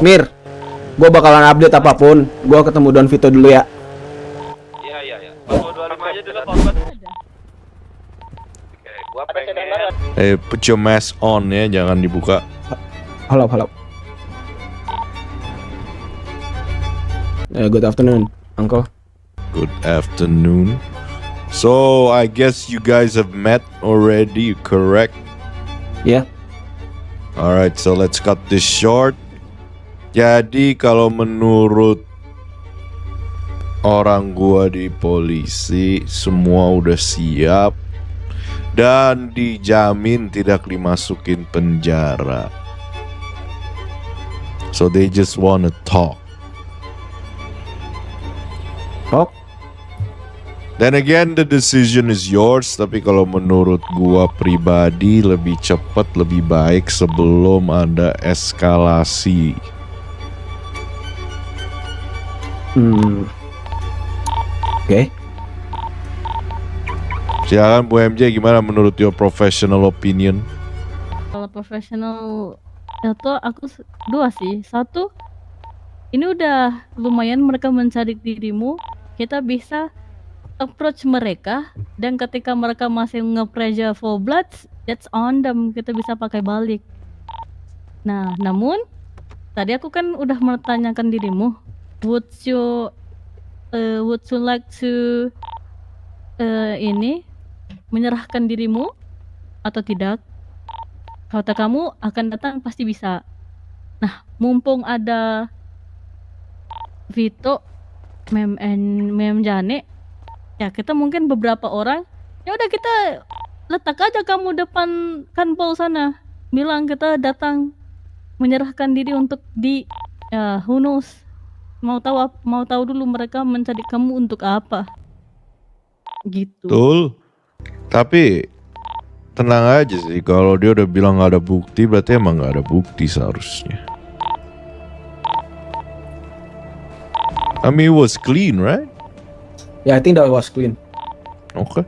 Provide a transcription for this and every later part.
Mir, gue bakalan update apapun. Gue ketemu Don Vito dulu ya. Iya. Bawa 25 aja dulu, Pak. Oke, gua pengen. Put your mask on ya, jangan dibuka. Halo. Good afternoon, Uncle. Good afternoon. So, I guess you guys have met already, correct? Ya, Alright, so let's cut this short. Jadi kalau menurut orang gua di polisi, semua udah siap dan dijamin tidak dimasukin penjara. So they just wanna talk. Talk? Then again, the decision is yours. Tapi kalau menurut gua pribadi lebih cepat, lebih baik sebelum ada eskalasi. Oke. Silakan Bu MJ, gimana menurut your professional opinion? Kalau profesional itu aku dua sih. Satu, ini udah lumayan mereka mencari dirimu, kita bisa approach mereka, dan ketika mereka masih nge-pressure for blood, that's on them, kita bisa pakai balik. Nah, namun tadi aku kan udah menanyakan dirimu, would you like to menyerahkan dirimu atau tidak? Kata kamu akan datang, pasti bisa. Nah, mumpung ada Vito, Mem Jane, ya kita mungkin beberapa orang, ya udah kita letak aja kamu depan kanpol sana, bilang kita datang menyerahkan diri untuk ya who knows, mau tahu dulu mereka mencari kamu untuk apa, gitu. Betul. Tapi tenang aja sih, kalau dia udah bilang gak ada bukti, berarti emang gak ada bukti seharusnya. I mean, it was clean, right? Ya, I think that was clean. Okay.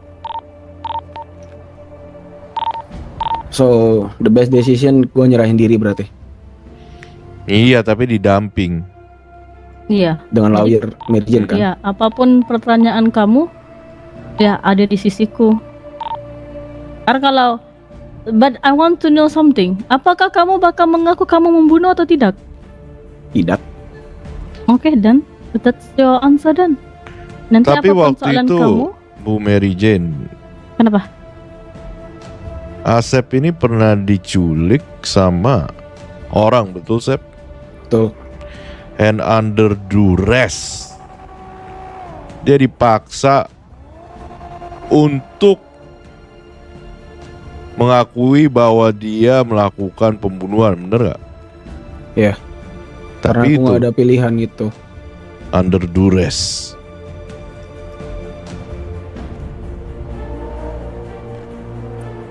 So, the best decision gue nyerahin diri berarti. Iya, tapi didamping. Iya. Dengan lawyer Mirjen kan? Iya, apapun pertanyaan kamu, ya ada di sisiku. Karena kalau, but I want to know something. Apakah kamu bakal mengaku kamu membunuh atau tidak? Tidak. Oke, dan that's your answer dan. Nanti Tapi apapun waktu soalan itu, kamu, Bu Mary Jane, kenapa? Asep ini pernah diculik sama orang, betul Sep? Betul. And under duress, dia dipaksa untuk mengakui bahwa dia melakukan pembunuhan, bener gak? Ya. Karena Tapi aku itu gak ada pilihan gitu. under duress.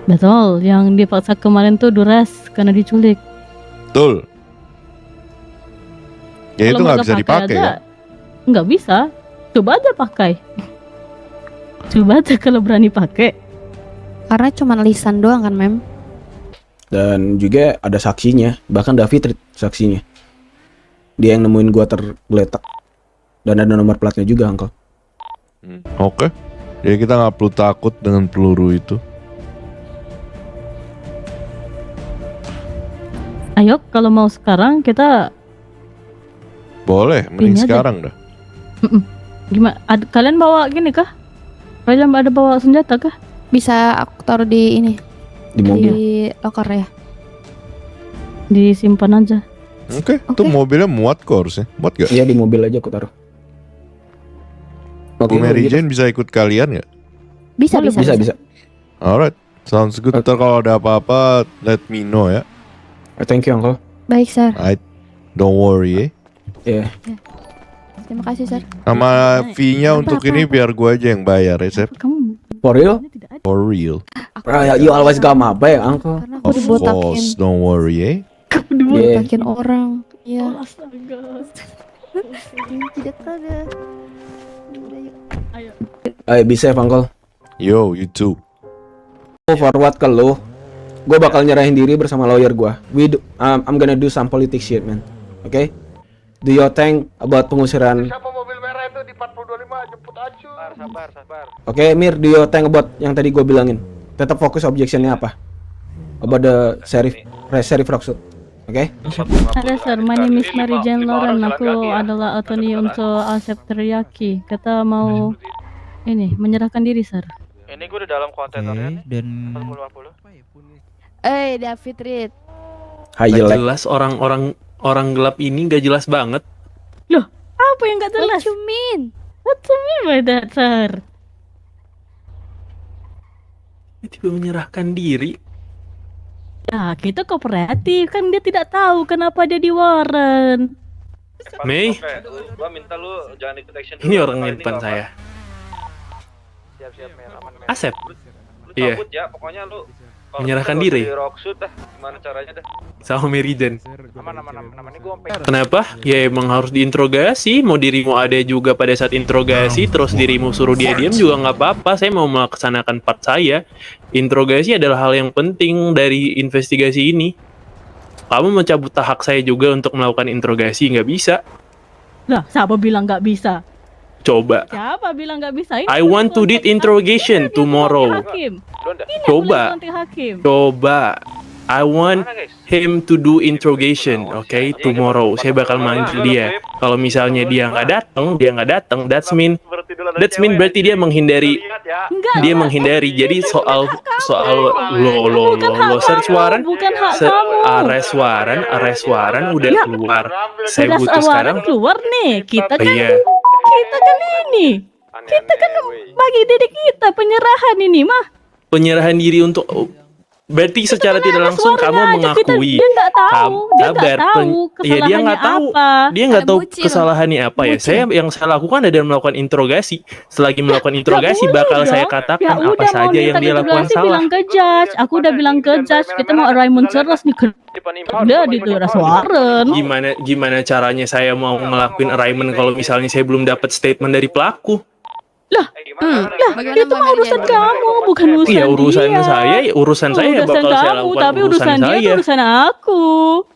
Betul, yang dipaksa kemarin tuh duress karena diculik. Betul. Ya itu Kalau nggak mereka bisa dipakai aja, ya? Nggak bisa. Coba aja pakai. Coba aja kalau berani pakai. Karena cuma lisan doang kan, Mem? Dan juga ada saksinya. Bahkan David saksinya. Dia yang nemuin gua tergeletak. Dan ada nomor platnya juga, Uncle. Oke. Jadi kita nggak perlu takut dengan peluru itu. Ayo, kalau mau sekarang kita Boleh, mending Ini aja. sekarang dah. gimana? Kalian bawa gini kah? Kalian ada bawa senjata kah? Bisa aku taruh di ini, Di mobil. di loker ya. Disimpan aja. Oke, itu mobilnya muat kok harusnya. Muat gak? Iya, di mobil aja aku taruh. Bu Mary gitu. Jane bisa ikut kalian gak? Bisa, Boleh, Bisa. Alright, sounds good. Ntar kalau ada apa-apa, let me know ya. Thank you, Uncle. Baik, Sir. Alright, don't worry Iya. Terima kasih, Sir. Sama fee-nya Apa, untuk apa, ini apa? biar gua aja yang bayar ya, Sep. Kamu For real? tidak ada. For real. You always got my back, Uncle. Karena aku Of dibotakin. course, don't worry ya. Dibotakin orang. Iya. Astaga. Tidak ada. Ayo. Ayo, be safe, Uncle. Yo, you too. Aku forward ke lu. Gue bakal nyerahin diri bersama lawyer gue. I'm gonna do some politics shit, man. Oke? Do you think about pengusiran? Siapa mobil merah itu di 4025 jemput acu. Sabar. Oke, Mir, do you think about yang tadi gue bilangin? Tetap fokus objectionnya apa? About the sheriff Rocksuit. Oke? Ada sir, my name is Mary Jane Lauren. Aku adalah attorney untuk Asep Teriyaki. Kita mau ini menyerahkan diri sir. Ini gue udah dalam kontainernya nih. Dan 50. David Reed. Hai Gak jelek. jelas orang gelap ini gak jelas banget. Loh, apa yang gak jelas? What you mean? What do you mean by that, sir? Dia tiba menyerahkan diri. Ya, kita kooperatif. Kan dia tidak tahu kenapa dia di Warren. Mei, Gua minta lu jangan ikut action ini dulu. orang Kali yang depan nggak saya. Siap-siap Mer, aman Mer. Asep, Lu Iya. cabut ya, pokoknya lu kalau Menyerahkan bisa diri. di Rocksuit dah, gimana caranya dah. sama Mary Jane. Aman. Ini gua sampai Kenapa? Ya emang harus diinterogasi. Mau dirimu ada juga pada saat interogasi, terus dirimu suruh dia diam juga nggak apa-apa. Saya mau melaksanakan part saya. Interogasi adalah hal yang penting dari investigasi ini. Kamu mencabut hak saya juga untuk melakukan interogasi, nggak bisa. Lah, siapa bilang nggak bisa? Coba. Siapa bilang nggak bisa? Ini I want to did interrogation dia tomorrow. Hakim. Lu ndak? Ini Coba. aku nanti hakim. Coba. I want Mana guys? him to do interrogation, okay? Tomorrow. Saya bakal manggil dia. Kalau misalnya dia nggak datang, that's mean berarti dia menghindari. Enggak. Dia menghindari. Jadi soal lo search warrant, Bukan hak se- kamu. arrest warrant udah Ya. keluar. Saya Sudah butuh sekarang. keluar nih. Kita kan Iya. ini. Kita kan bagi diri kita penyerahan ini mah. Penyerahan diri untuk berarti secara tidak langsung kamu mengakui. Dia nggak tahu. Dia nggak Sabar, tahu ya dia nggak tahu. apa. Dia nggak tahu Bucin. kesalahannya apa ya. Yang saya lakukan adalah melakukan interogasi. Selagi melakukan interogasi Nggak bakal boleh saya dong. katakan Ya apa udah, mau saja yang minta dia lakukan interogasi, salah. bilang ke judge. Aku udah bilang ke judge. Kita mau Raymond Ceres nih. Udah di Turas Warren. Gimana caranya saya mau ngelakuin arraignment kalau misalnya saya belum dapat statement dari pelaku? Bagaimana Itu mah urusan kamu, bukan urusan Iya urusan dia. saya, urusan saya Urusan bakal saya kamu, lakukan tapi urusan dia itu saya. urusan aku.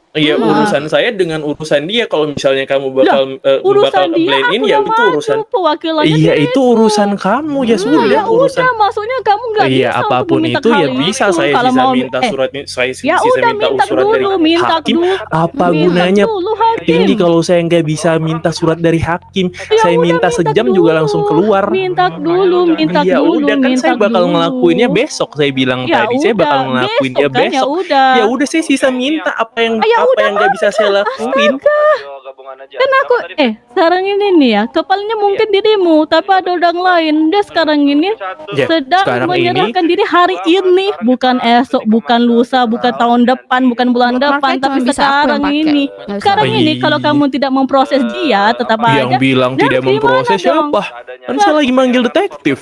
Iya urusan saya dengan urusan dia. Kalau misalnya kamu bakal Urusan dia blame aku in udah ya itu maju, urusan. pewakilannya Iya dia itu urusan kamu ya sudah ya urusan. udah, maksudnya kamu nggak bisa Iya untuk apapun meminta itu hal ya bisa itu. saya Kalau bisa mau minta surat saya ya bisa udah minta minta surat dari dulu, minta hakim. dulu. Apa Minta gunanya dulu, hakim. ini kalau saya nggak bisa minta surat dari hakim? Ya Saya udah, minta sejam dulu. juga langsung keluar. Minta dulu, minta Ya dulu, udah kan saya minta bakal dulu. ngelakuinnya besok saya bilang Ya tadi saya udah, bakal ngelakuinnya besok kan, ya besok. udah. Ya udah saya sisa minta apa yang Ya udah, nggak bisa saya lakuin. Gabungan aja. Kan aku, sekarang ini nih ya, kepalanya mungkin dirimu, tapi ada orang lain. Dia sekarang ini Ya, sedang sekarang menyerahkan diri hari ini, bukan esok, bukan lusa, bukan tahun depan, bukan bulan depan, Makanya tapi cuma bisa aku sekarang yang pakai. ini. Nggak bisa Sekarang pakai. ini kalau kamu tidak memproses dia, tetap Yang aja. bilang Dan tidak gimana memproses dong? siapa? Kan saya lagi manggil detektif.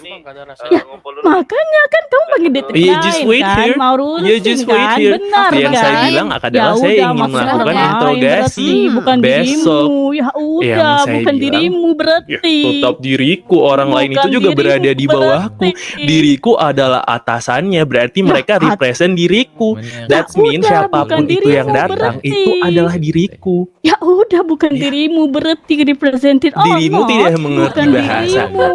Makanya kan kamu panggil detektif Iya, just lain wait kan, here. mau rusuh Iya, just wait kan, here. benar Yang kan? saya bilang adalah Ya saya udah, ingin maksudnya melakukan lain interogasi berarti, bukan besok. dirimu. Ya udah, Yang saya bukan bilang, dirimu Ya, berarti. tetap diriku, orang lain itu Bukan juga dirimu berada di bawahku. berarti. Diriku adalah atasannya, berarti mereka represent diriku. That Ya means udah, siapapun bukan itu yang dirimu datang berarti. itu adalah diriku. Ya udah, bukan dirimu berarti represented. Oh, Dirimu no, tidak mengerti bukan bahasa. dirimu.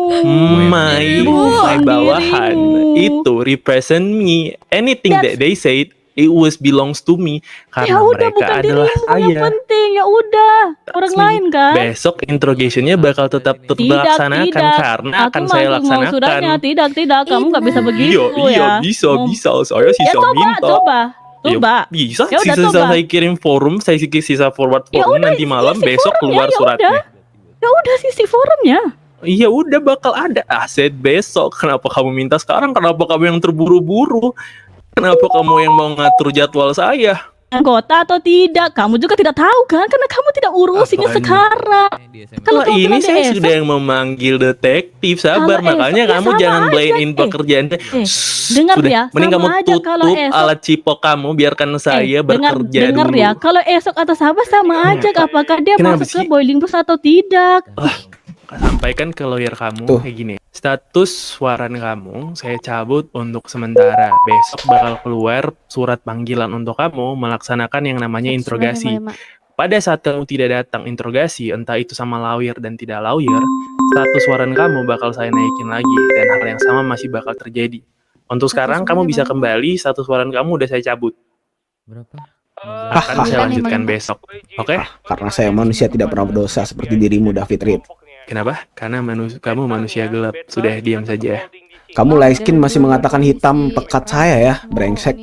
My Bukan bawahan dirimu. itu represent me. Anything that they said it was belongs to me Ya karena udah, mereka bukan adalah dirimu yang saya. penting. Ya udah, orang me. lain kan. Besok interrogationnya bakal tetap dilaksanakan karena Aku akan saya mau laksanakan. sudahnya. Tidak, kamu nggak bisa begitu ya. Bisa. Saya Ya sisa coba, minta. coba. Ya, bisa. Ya udah, Sisa coba. saya kirim forum, saya sisa forward Ya forum udah, nanti malam isi besok forumnya, keluar ya suratnya. udah. Ya udah, sisi forumnya. Iya udah bakal ada aset besok. Kenapa kamu minta sekarang? Kenapa kamu yang terburu-buru? Kenapa kamu yang mau ngatur jadwal saya? Anggota atau tidak, kamu juga tidak tahu kan, karena kamu tidak urusinya Apaan? sekarang. Kalau Wah, kamu ini bilang saya esok, sudah yang memanggil detektif. Sabar, Kalau makanya esok, ya kamu sama jangan aja. blame in pekerjaan. dengar Sudah, ya, mending sama kamu aja kalau tutup esok. alat cipok kamu, biarkan saya bekerja dengar dulu. ya, kalau esok atau Sabah sama aja, apakah dia Kenapa masuk ke sih? boiling bus atau tidak. Sampaikan ke lawyer kamu Tuh. kayak gini. Status waran kamu saya cabut untuk sementara. Besok bakal keluar surat panggilan untuk kamu melaksanakan yang namanya interogasi. pada saat kamu tidak datang interogasi, entah itu sama lawyer dan tidak lawyer, status waran kamu bakal saya naikin lagi, dan hal yang sama masih bakal terjadi. Untuk sekarang, kamu bisa kembali, status waran kamu udah saya cabut. Berapa? Akan saya lanjutkan besok, oke? Karena saya manusia tidak pernah berdosa seperti dirimu, David Reed. Kenapa? Karena kamu manusia gelap. Sudah, diam saja. Kamu Laiskin masih mengatakan hitam pekat saya ya, brengsek.